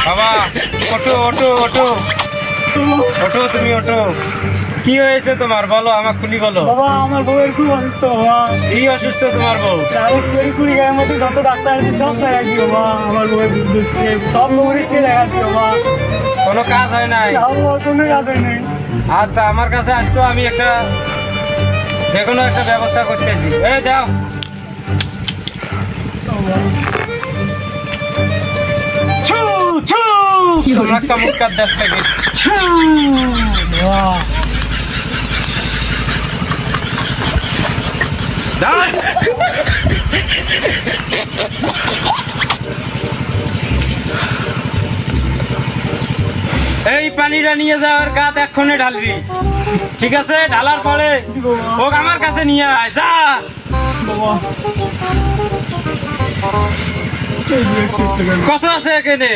বাবা ওঠো ওঠো ওঠো ওঠো, তুমি ওঠো। কি হয়েছে তোমার বলো, আমার খুলি বলো। বাবা আমার বউয়ের খুব অসুস্থ বাবা। কি অসুস্থ তোমার বউ? আমি কুড়ি গায়ের মধ্যে যত ডাক্তার আছে সব দেখাচ্ছি বাবা। আমার বউয়ের সব বউকে দেখাচ্ছি বাবা। কোনো কাজ হয় নাই? কোনো কাজ হয় নাই। আচ্ছা আমার কাছে আসতো, আমি একটা যে কোনো একটা ব্যবস্থা করতেছি। এই যাও। ছু ছু একটা মুখকার দেশ থেকে এই পানিটা নিয়ে যাওয়ার গাত এক্ষণে ঢালবি, ঠিক আছে? ঢালার পরে ওক আমার কাছে নিয়ে আয়, যা। বাবা কত আছে এখানে?